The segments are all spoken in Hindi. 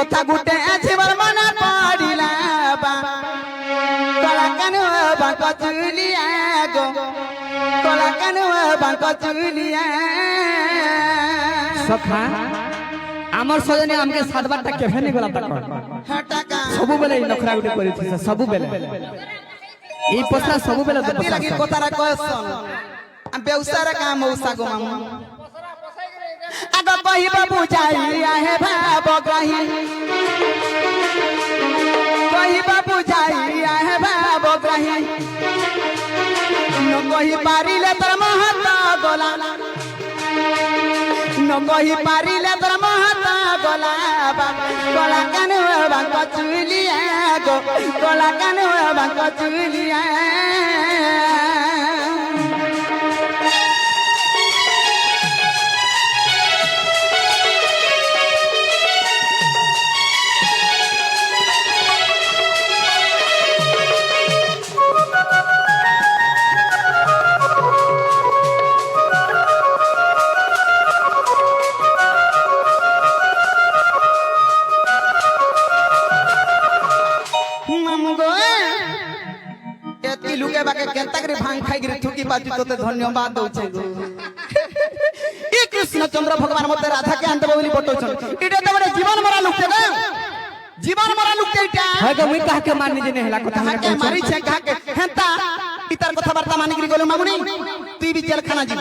কথা গুটে জীবন মনে পড়িলা কলা কেন বাঁক চুলিয়া গো কলা কেন বাঁক চুলিয়া সখা আমার সজনী আমাকে সাতবারটা কেফে নি গলা তাক টাকা সবু বেলে নখরা গুটে করিছিস সবু বেলে এই পছরা সবু বেলে তো লাগি কথারা কয়ছন আমি বেউসার কাম মৌসা গো মামু আগ কহিব বুঝাইয়া হে ভাব গ্রাহী কহিব বুঝাইয়া হে ভাব গ্রাহী ন কহি পারিলে তোর মহত গলা ন কহি পারিলে তোর মহত গলা গলা কেন বাঁক চুলিয়া গো গলা কেন বাঁক চুলিয়া धन्यवाद दौचे ए कृष्ण चंद्र भगवान मते राधा के अंत बोली पटोछन इटा त बड़े जीवन मरा लुकते ना जीवन मरा लुकते इटा है के मुई कहा के माननी जे नेहला कथा के मारी छे कहा के हेता इतार कथा वार्ता मानी गिरी गोलो मामुनी तू भी जेलखाना जी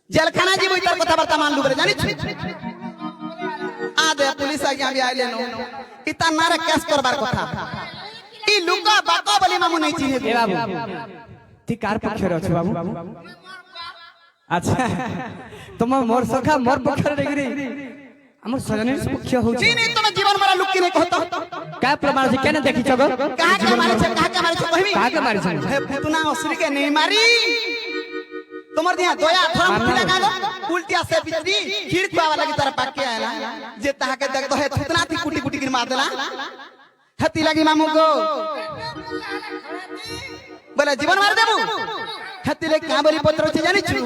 जेलखाना जी इतार कथा वार्ता मान लु बरे जानि आ दे पुलिस आगे आबी आइले नो इता नारे केस करबार कथा ई लुका बाका बोली मामू नहीं चिन्हे ए बाबू ती कार पक्षे रछ बाबू अच्छा तुम मोर सखा मोर पक्षे रेगिरी हमर सजनी पक्ष हो जी नहीं तुम जीवन मरा लुक के नहीं कहतो का प्रमाण से केने देखि छगो कहा के मारे छे कहबी कहा के मारे छे हे पुतना असुरी के नहीं मारी तुमर दिया दोया थरम फिला का उल्टिया से बिजली खीर खावा लगी तारा पाक के आला जे ताहा के देख दो हे पुतना थी कुटी कुटी गिर मार देला हती लगी मामू को बोले जीवन मार देबू हती ले का बोली पत्र छी जानि छु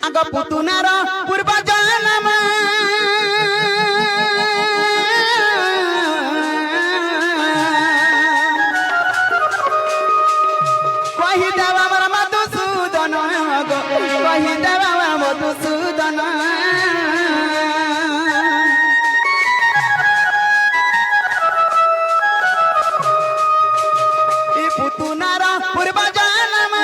आग पुतुनार पूर्व जन्म कहि देवा हमर मधुसूदन गो कहि देवा मधुसूदन पुतुनार पूर्व जन्म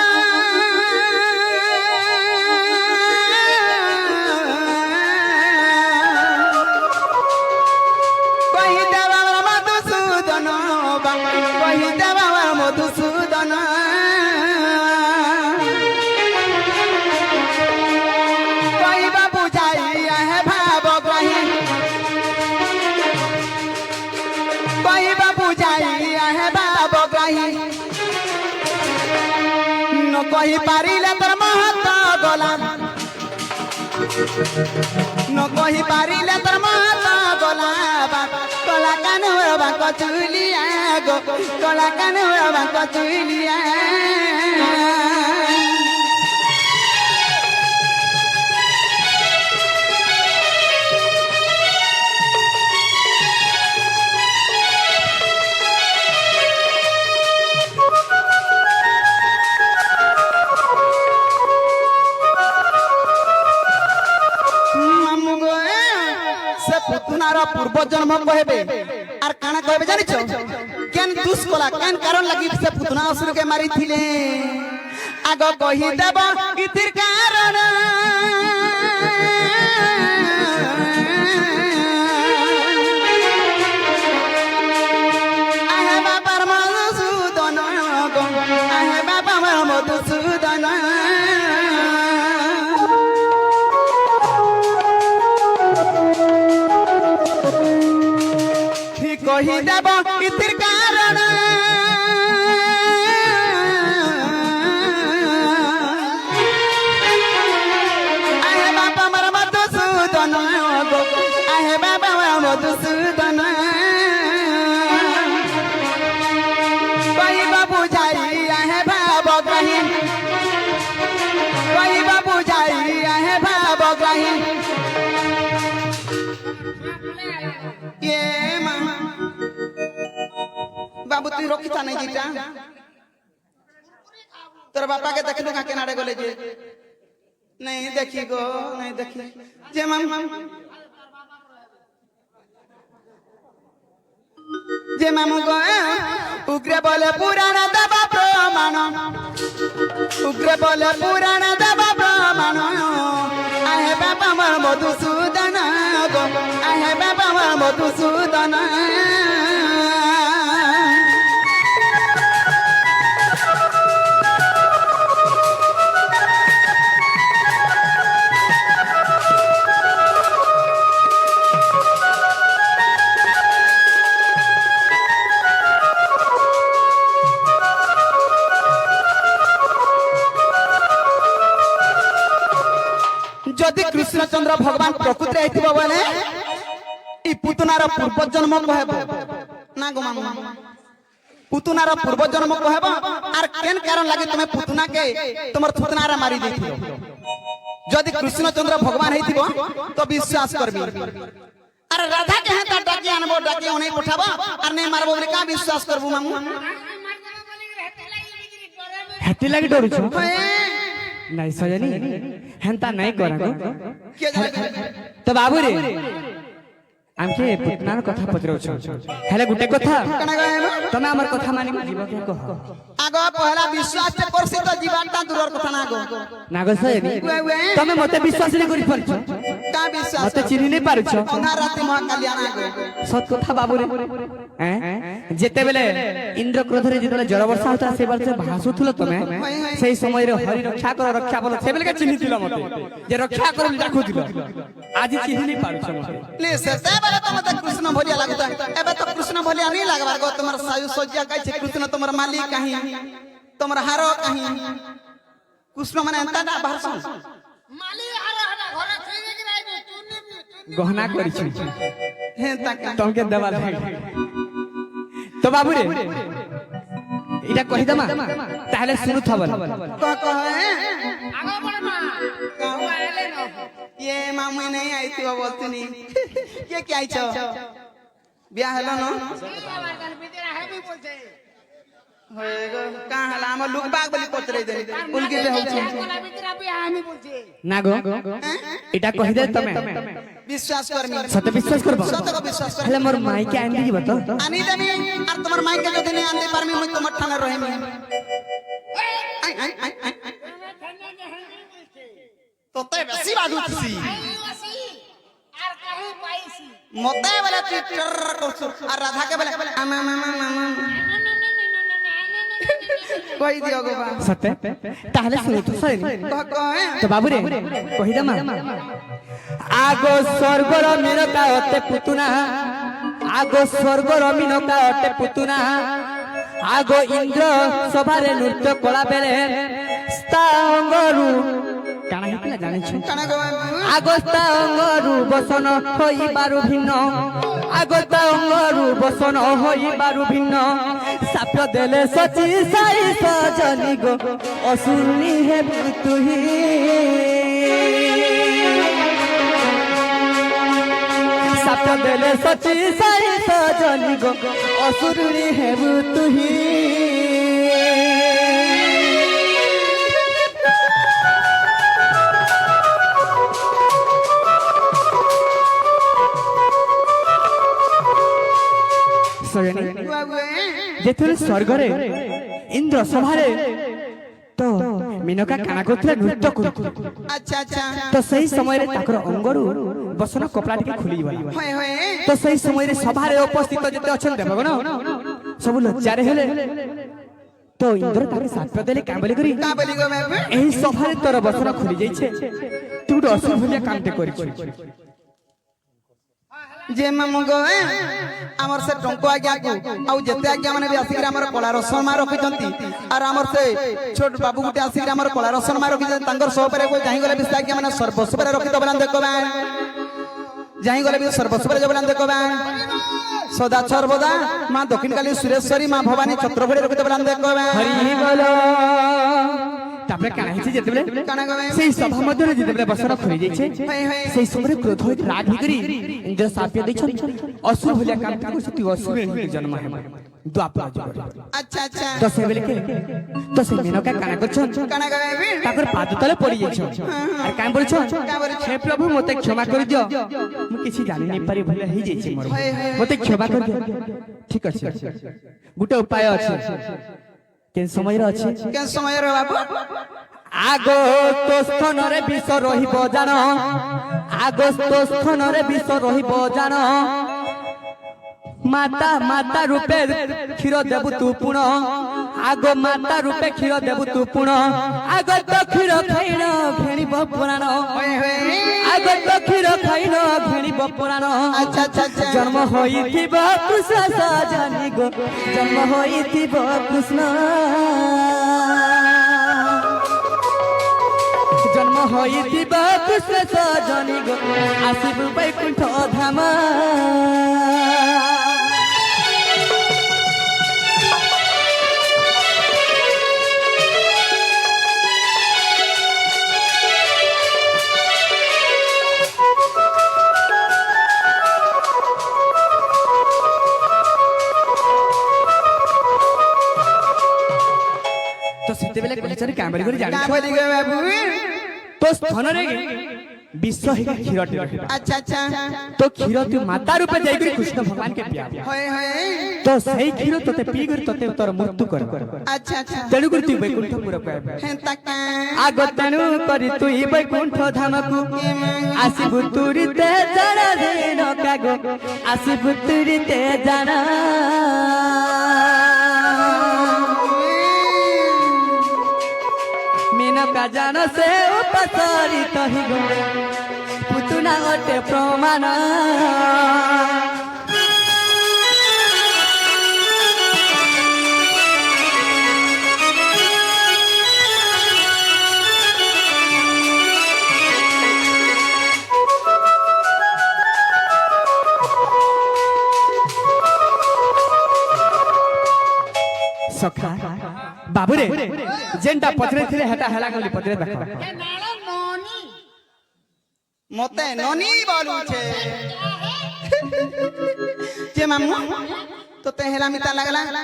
कहि देवा मधुसूदन कहि देवा मधुसूदन कहिबा बुझाइया हे भाव ग्रही कहिबा बुझाइया हे भाव ग्रही न कहि पारिले तोर महत गला न कहि पारिले तोर महत गला कला कान बाक चुलिया गो कला कान बाक चुलिया पूर्व जन्म कहबे आर काना कहबे जानि छ केन दुस कला केन कारण लागि से पुतना असुर के मारी थिले आग कहि देब इतिर कारण आहे बाबा मधुसूदन गो आहे बाबा मधुसूदन कहि देब इतिर कारण आहे बाबा मर मधुसूदन गो आहे बाबा मधुसूदन कहिबा बुझाई आहे भाव ग्रही तू रखिता नहीं जीटा तोर बापा के देखलू का केनाडे गले जे नहीं देखी गो नहीं देखी जे माम जे मामू गो उग्र बोले पुराण दबा प्रमाण उग्र बोले पुराण दबा प्रमाण आहे बाबा मोर मधुसूदन गो आहे बाबा मोर मधुसूदन जदि कृष्णचंद्र भगवान प्रकृति आइथिबो बोले ई पुतनार पूर्व जन्म कहबो ना गो मामू पुतनार पूर्व जन्म कहबो आर केन कारण लागि तुमे पुतना के तुमर पुतनार मारी देथियो जदि कृष्णचंद्र भगवान आइथिबो तो विश्वास करबी अरे राधा के हाथ डाकी आनबो डाकी ओने पठाबो आर नै मारबो बोले का विश्वास करबो मामू हेती लागि डरू छ नहीं सजनी हेंता नहीं करा के जाने तो बाबू रे आमके पुतनार कथा पचरो छ हेले गुटे कथा कना गए तमे हमर कथा मानी जीव के कह आगो पहला विश्वास ते करसी तो जीवनटा दूरर कथा ना गो नागो सजनी तमे मते विश्वास नहीं करि परछ का विश्वास मते चिनी नहीं पारुछ अंधा राति महा कल्याण गो सत कथा बाबू रे हैं जेते बेले इंद्र क्रोध रे जेते जड़ वर्षा होता से वर्ष भासुथुलो तमे सेही समय रे हरि रक्षा बोल से बेले के चिन्हि दिलो मते जे रक्षा कर राखु दिलो आज चिन्हि नहीं पारुछ मते ले से बेले तो मते कृष्ण भलिया लागता एबे तो कृष्ण भलिया नहीं लागबार गो तुम्हार सायु सज्जा कहै छै कृष्ण तुम्हार मालिक कहीं तुम्हार हारो कहीं कृष्ण माने अंता ना भाषण माली हारो हटा घरे थई कि राइबे चुन्नी गहना करि छी हे तक तमके देवा तो बाबू रे इटा कहि दमा ताहले सुनु थबल कहे आगो बड़ मां कहू आले न ये मामू नहीं आई थी बोलतनी ये क्या आइछो ब्याह हलो न बाबा कल बिदरा हेबी बोलछे होएगो का हला हम लोग बाग बली पतरे दे उनके बे हो छै कोला बिदरा भी हामी बोलछे नागो इटा कहि दे तमे विश्वास करमी सत विश्वास करबो सत को विश्वास कर हेले मोर माई के आंदी जीव तो आनी देमी और तुम्हार माई के जो दिन आंदे परमी मुई तो मठाना रहेमी आई आई आई आई तो ते बेसी बात उठसी आईसी आर कहू पाईसी मते वाला तू चर करछु और राधा के बोले मामा मामा कोई दियो गो बा सत्य ताहले सुनु तो सही कहे तो बाबू रे कहि दमा आगो स्वर्गर मिनका अते पुतुना आगो स्वर्गर मिनका अते पुतुना आगो इंद्र सभारे नृत्य कला बेले स्तांगरु काना हितला जानि छु कना गो आगो स्तांगरु बसन होई बारु भिन्न आगो स्तांगरु बसन होई बारु भिन्न साप्य देले सची साई सजनी गो असुरनी हे तुही साप्य देले सची साई सजनी गो असुरनी हे तुही जेतुरे स्वर्गरे इंद्र सभारे तो मिनका काना करथले नृत्य करथले अच्छा अच्छा तो सही समय रे ताकर अंगरु बसन कपड़ा टिके खुली गला होय होय तो सही समय रे सभारे उपस्थित जते अछन देबगन सब लज्जारे हेले तो इंद्र ताके साथ देले का बोली करी का बोली गो मैं एही सभारे तोर बसन खुली जाई छे तू तो असुर भलिया कामते करी छी जे मामू गो हमर से टंको आज्ञा को आउ जते आज्ञा माने भी आसिक हमर कला रसन मा रखि जंती और हमर से छोट बाबू गुटे आसिक हमर कला रसन मा रखि जंती तांगर सो परे कोई जाहि गले बिस्ता आज्ञा माने सर्वस्व परे रखि दबलान देखो बा जाहि गले भी सर्वस्व परे जबलान देखो बा सदा सर्वदा मां दक्षिण काली सुरेश्वरी मां भवानी छत्रभड़ी रखि दबलान देखो बा हरि बोलो तापरे काना हिची जेतेबले काना गो सेही सभा मध्ये जेतेबले बसन खुली जाई छे होय होय सेही समय क्रोध होइत राग करी इंद्र साप्य दै छन असुर भलिया काम करू सती असुर जन्म है द्वापर जुग अच्छा अच्छा तो से बेले के तो से मेनका काना करछन काना गाबी ताकर पाद तले पड़ी जाइछन और काम बोलछन हे प्रभु मते क्षमा कर दियो मु किछि जानि नै पारि भले ही जाइछि मोर मते क्षमा कर दियो ठीक अछि गुटे उपाय अछि केन समय रे अछि केन समय रे बाबू आगो तो स्थान रे विष रहिबो जानो आगो तो स्थान रे विष रहिबो जानो माता माता रूपे क्षीर देबु तू पुण आगो माता रूपे क्षीर देबु तू पुण आगो तो क्षीर खाइन घेणिब पुराण आगो तो क्षीर खाइन घेणिब पुराण अच्छा अच्छा अच्छा जन्म होइथिब कृष्ण सजनी गो जन्म होइथिब कृष्ण जन्म होइथिब कृष्ण सजनी गो आसिबु बैकुंठ धाम तो सेते बेले कहचरी कामरी करी जानि काबली गे बाबू तो स्थान रे विश्व है क्षीर अच्छा अच्छा तो क्षीर तू माता रूपे जाई करी कृष्ण भगवान के पिया होय होय तो सही क्षीर तते पी करी तते तोर मृत्यु कर अच्छा अच्छा तेनु करी तू वैकुंठ पुर पाए हें तक आगो तेनु करी तू वैकुंठ धाम को आसिबु तुरी ते जाना दिन कागो आसिबु तुरी ते जाना मेनका जान से उपसरित ही गो पुतुना गोटे प्रमाण सखा बाबू रे जेंटा पथरे थिले हेटा हेला गली पथरे देखो ए नाला नोनी मते ननी बोलू छे जे मामू तो ते हेला मिता लागला हला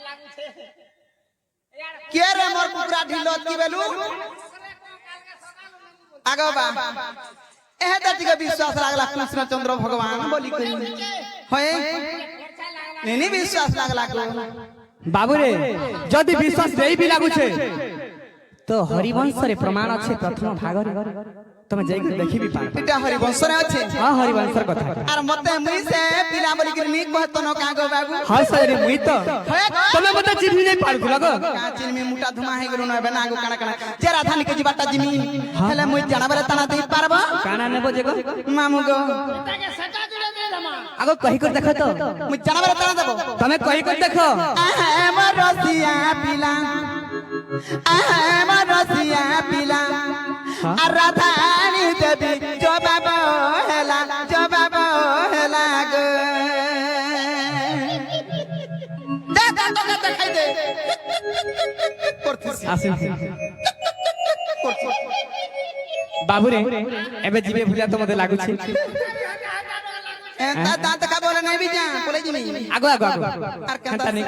लागू छे के रे मोर कुकरा ढिलोत की बेलू आगो बा एहे दति के विश्वास लागला कृष्णचंद्र भगवान बोली करी होय नेनी विश्वास लागला को बाबू रे जदि विश्वास नहीं भी लागू छे तो हरिवंश रे प्रमाण अच्छे प्रथम भाग रे तमे जाई के देखि भी पार इटा हरिवंश रे अछि हां हरिवंश रे कथा आर मते मुई से पिला बोली करी नी कहत न कागो बाबू हां सरे मुई तो तमे मते चिन्हि नहीं पार लगो का चिन में मुटा धुमा हे गलो न बनागो काना काना जे राधानी के जीवाटा जिमी हेले मुई जानबरे तना दे पारबो काना नेबो जेगो मामू गो ताके सटा जुड़े दे धमा आगो कहि कर देखो तो मुई जानबरे तना देबो तमे कहि कर देखो मोर रसिया पिला मोर रसिया पिला आ राधानी देवी जो बाबा हेला गो दे दे तो के देखाई दे करथिस आसे बाबू रे एबे जीवे भुलिया तो मते लागु छी ता दांत का बोले नहीं भी जा बोले जिमी आगो आगो आगो आर खंता नहीं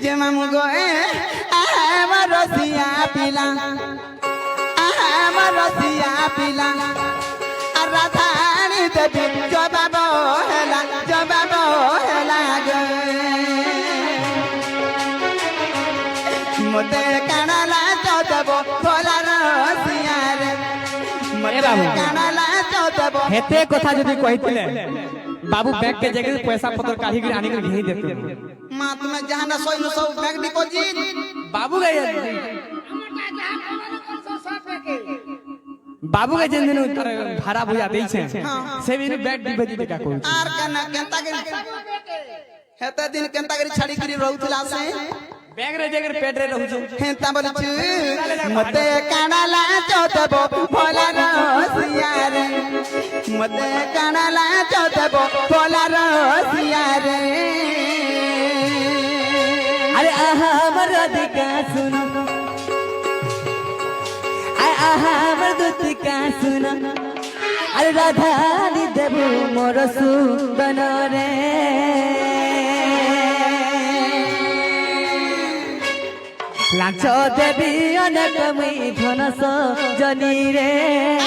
जे मामू गो मोर रसिया पिला मोर रसिया पिला आ राधानी देवी जो बाबा हेला गो मते कानाला चौदबो भोला रसिया रे मते कानाला चौदबो हेते कथा जदि कहितले बाबू बैंक के जगह पैसा पत्र काढ़ी के आनी के घेई देते मां तुम्हें जहां ना सोई न सब बैंक डिपॉजिट बाबू गए हमर का जहां कोनो कर सो के बाबू के जिन दिन उतर भाड़ा बुझा दै छै से भी बैग डिपॉजिट का कोई आर कना केंता के हेते दिन केंता के छाड़ी करी रहउतला से बैग रे जगह पेट रे रहू छै हेता बोल छु मते कानाला चौदबो भोला रसिया रे मते कानाला चौदबो भोला रसिया रे अरे आहा हमर अधिका सुन आहा हमर दुतिका सुन अरे राधा नी देबू मोर सुबन रे লাঞ্চ দেবী অনেক মুই ধনস জনি রে